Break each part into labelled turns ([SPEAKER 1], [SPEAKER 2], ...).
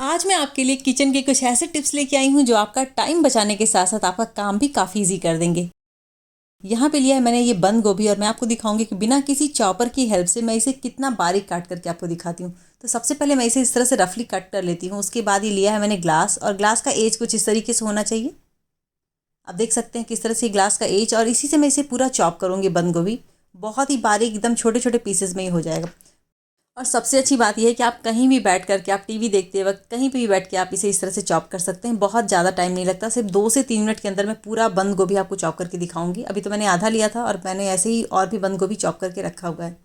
[SPEAKER 1] आज मैं आपके लिए किचन के कुछ ऐसे टिप्स लेके आई हूँ जो आपका टाइम बचाने के साथ साथ आपका काम भी काफ़ी ईजी कर देंगे। यहाँ पे लिया है मैंने ये बंद गोभी और मैं आपको दिखाऊंगी कि बिना किसी चॉपर की हेल्प से मैं इसे कितना बारीक काट करके आपको दिखाती हूँ। तो सबसे पहले मैं इसे इस तरह से रफली कट कर लेती हूँ। उसके बाद ये लिया है मैंने ग्लास, और ग्लास का एज कुछ इस तरीके से होना चाहिए। आप देख सकते हैं किस तरह से ग्लास का एज, और इसी से मैं इसे पूरा चॉप करूँगी बंद गोभी। बहुत ही बारीक एकदम छोटे छोटे पीसेस में ही हो जाएगा। और सबसे अच्छी बात यह है कि आप कहीं भी बैठ करके, आप टीवी देखते वक्त कहीं पे भी बैठ के आप इसे इस तरह से चॉप कर सकते हैं। बहुत ज़्यादा टाइम नहीं लगता, सिर्फ 2 से 3 मिनट के अंदर मैं पूरा बंद गोभी आपको चॉप करके दिखाऊंगी। अभी तो मैंने आधा लिया था और मैंने ऐसे ही और भी बंद गोभी चॉप करके रखा हुआ है।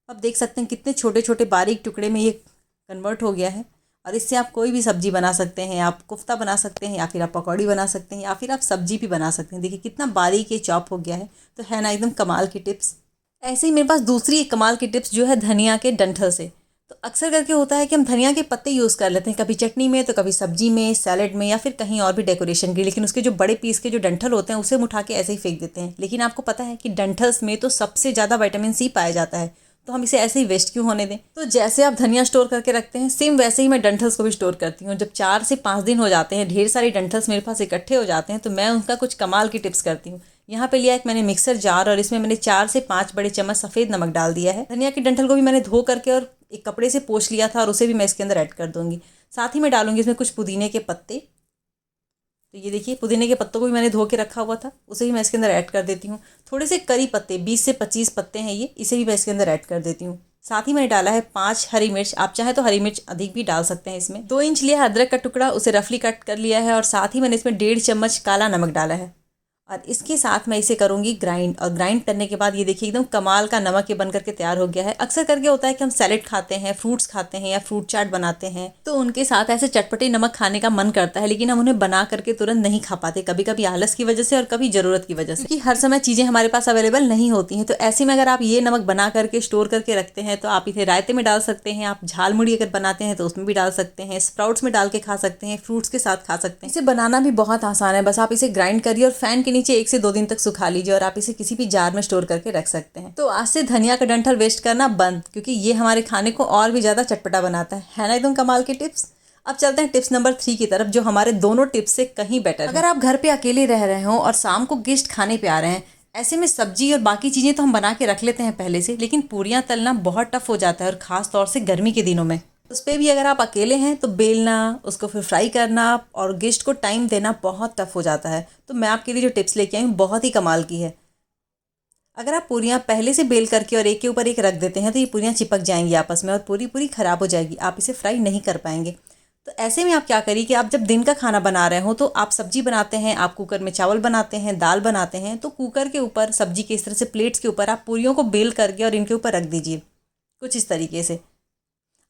[SPEAKER 1] अब देख सकते हैं कितने छोटे छोटे बारीक टुकड़े में ये कन्वर्ट हो गया है। और इससे आप कोई भी सब्जी बना सकते हैं। आप कोफ्ता बना सकते हैं, या फिर आप पकौड़ी बना सकते हैं, या फिर आप सब्जी भी बना सकते हैं। देखिए कितना बारीक ये चॉप हो गया है। तो है ना एकदम कमाल की टिप्स। ऐसे ही मेरे पास दूसरी एक कमाल की टिप्स जो है धनिया के डंठल से। तो अक्सर करके होता है कि हम धनिया के पत्ते यूज़ कर लेते हैं, कभी चटनी में तो कभी सब्जी में, सैलेड में, या फिर कहीं और भी डेकोरेशन के लिए। लेकिन उसके जो बड़े पीस के जो डंठल होते हैं उसे हम उठा के ऐसे ही फेंक देते हैं। लेकिन आपको पता है कि डंठल्स में तो सबसे ज़्यादा विटामिन सी पाया जाता है। तो हम इसे ऐसे ही वेस्ट क्यों होने दें। तो जैसे आप धनिया स्टोर करके रखते हैं, सेम वैसे ही मैं डंठल्स को भी स्टोर करती हूँ। जब 4 से 5 दिन हो जाते हैं, ढेर सारे डंठल्स मेरे पास इकट्ठे हो जाते हैं, तो मैं उनका कुछ कमाल की टिप्स करती हूँ। यहाँ पे लिया एक मैंने मिक्सर जार, और इसमें मैंने 4 से 5 बड़े चम्मच सफ़ेद नमक डाल दिया है। धनिया के डंठल को भी मैंने धो करके और एक कपड़े से पोंछ लिया था, और उसे भी मैं इसके अंदर ऐड कर दूंगी। साथ ही मैं डालूंगी इसमें कुछ पुदीने के पत्ते। तो ये देखिए पुदीने के पत्तों को भी मैंने धो के रखा हुआ था, उसे भी मैं इसके अंदर ऐड कर देती हूँ। थोड़े से करी पत्ते, 20 से 25 पत्ते हैं ये, इसे भी मैं इसके अंदर ऐड कर देती हूँ। साथ ही मैंने डाला है 5 हरी मिर्च। आप चाहे तो हरी मिर्च अधिक भी डाल सकते हैं। इसमें 2 इंच लिया है अदरक का टुकड़ा, उसे रफली कट कर लिया है। और साथ ही मैंने इसमें 1.5 चम्मच काला नमक डाला है, और इसके साथ मैं इसे करूँगी ग्राइंड। और ग्राइंड करने के बाद ये देखिए एकदम कमाल का नमक ये बन करके तैयार हो गया है। अक्सर करके होता है कि हम सैलेड खाते हैं, फ्रूट्स खाते हैं, या फ्रूट चाट बनाते हैं, तो उनके साथ ऐसे चटपटे नमक खाने का मन करता है, लेकिन हम उन्हें बना करके तुरंत नहीं खा पाते। कभी कभी आलस की वजह से और कभी ज़रूरत की वजह से, क्योंकि हर समय चीज़ें हमारे पास अवेलेबल नहीं होती हैं। तो ऐसे में अगर आप ये नमक बना करके स्टोर करके रखते हैं, तो आप इसे रायते में डाल सकते हैं। आप झाल मुड़ी अगर बनाते हैं तो उसमें भी डाल सकते हैं, स्प्राउट्स में डाल के खा सकते हैं, फ्रूट्स के साथ खा सकते हैं। इसे बनाना भी बहुत आसान है। बस आप इसे ग्राइंड करिए और फैन के नीचे 1 से 2 दिन तक सुखा लीजिए, और आप इसे किसी भी जार में स्टोर करके रख सकते हैं। तो आज से धनिया का डंठल वेस्ट करना बंद, क्योंकि ये हमारे खाने को और भी ज़्यादा चटपटा बनाता है ना एकदम कमाल की टिप्स। अब चलते हैं टिप्स नंबर 3 की तरफ, जो हमारे दोनों टिप्स से कहीं बेटर है। अगर आप घर पे अकेले रह रहे हो और शाम को गेस्ट खाने पे आ रहे हैं, ऐसे में सब्जी और बाकी चीज़ें तो हम बना के रख लेते हैं पहले से, लेकिन पूरियाँ तलना बहुत टफ हो जाता है, और ख़ास तौर से गर्मी के दिनों में। उस पर भी अगर आप अकेले हैं तो बेलना, उसको फिर फ्राई करना और गेस्ट को टाइम देना बहुत टफ हो जाता है। तो मैं आपके लिए जो टिप्स लेके आई हूँ बहुत ही कमाल की है। अगर आप पूरियाँ पहले से बेल करके और एक के ऊपर एक रख देते हैं, तो ये पूरियाँ चिपक जाएंगी आपस में, और पूरी पूरी ख़राब हो जाएगी। आप इसे फ्राई नहीं कर पाएंगे। तो ऐसे में आप क्या करिए कि आप जब दिन का खाना बना रहे हो, तो आप सब्जी बनाते हैं, आप कुकर में चावल बनाते हैं, दाल बनाते हैं, तो कुकर के ऊपर सब्जी के इस तरह से प्लेट्स के ऊपर आप पूरियों को बेल करके और इनके ऊपर रख दीजिए, कुछ इस तरीके से।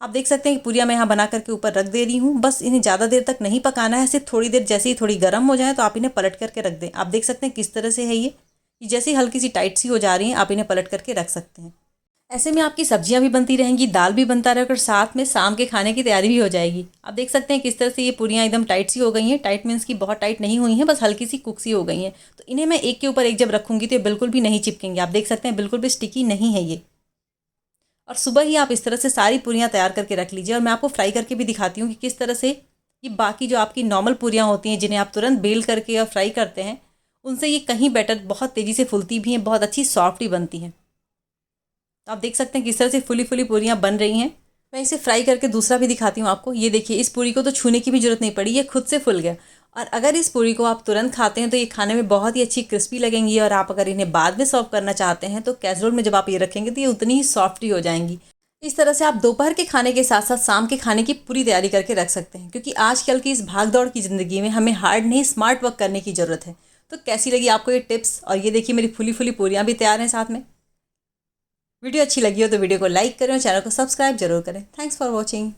[SPEAKER 1] आप देख सकते हैं कि पूरियाँ मैं यहाँ बना करके ऊपर रख दे रही हूँ। बस इन्हें ज़्यादा देर तक नहीं पकाना है, सिर्फ थोड़ी देर। जैसे ही थोड़ी गर्म हो जाए तो आप इन्हें पलट करके रख दें। आप देख सकते हैं किस तरह से है ये जैसे ही हल्की सी टाइट सी हो जा रही हैं, आप इन्हें पलट करके रख सकते हैं। ऐसे में आपकी सब्जियां भी बनती रहेंगी, दाल भी बनता रहेगा, और साथ में शाम के खाने की तैयारी भी हो जाएगी। आप देख सकते हैं किस तरह से ये पूरियाँ एकदम टाइट सी हो गई हैं। टाइट मीन्स की बहुत टाइट नहीं हुई हैं, बस हल्की सी कुक सी हो गई हैं। तो इन्हें मैं एक के ऊपर एक जब रखूँगी तो ये बिल्कुल भी नहीं चिपकेंगे। आप देख सकते हैं बिल्कुल भी स्टिकी नहीं है ये। और सुबह ही आप इस तरह से सारी पूरियाँ तैयार करके रख लीजिए। और मैं आपको फ्राई करके भी दिखाती हूँ कि किस तरह से ये बाकी जो आपकी नॉर्मल पूरियाँ होती हैं, जिन्हें आप तुरंत बेल करके और फ्राई करते हैं, उनसे ये कहीं बेटर, बहुत तेज़ी से फूलती भी हैं, बहुत अच्छी सॉफ्ट भी बनती हैं। तो आप देख सकते हैं किस तरह से फुली फुली पूरियाँ बन रही हैं। मैं इसे फ्राई करके दूसरा भी दिखाती हूँ आपको। ये देखिए, इस पूरी को तो छूने की भी जरूरत नहीं पड़ी, ये खुद से फुल गया। और अगर इस पूरी को आप तुरंत खाते हैं तो ये खाने में बहुत ही अच्छी क्रिस्पी लगेंगी। और आप अगर इन्हें बाद में सर्व करना चाहते हैं, तो कैसरोल में जब आप ये रखेंगे तो ये उतनी ही सॉफ्ट ही हो जाएंगी। इस तरह से आप दोपहर के खाने के साथ साथ शाम के खाने की पूरी तैयारी करके रख सकते हैं, क्योंकि आजकल की इस भागदौड़ की ज़िंदगी में हमें हार्ड नहीं, स्मार्ट वर्क करने की ज़रूरत है। तो कैसी लगी आपको ये टिप्स? और ये देखिए मेरी फुली फुली पूरियाँ भी तैयार हैं साथ में। वीडियो अच्छी लगी हो तो वीडियो को लाइक करें और चैनल को सब्सक्राइब जरूर करें। Thanks for watching.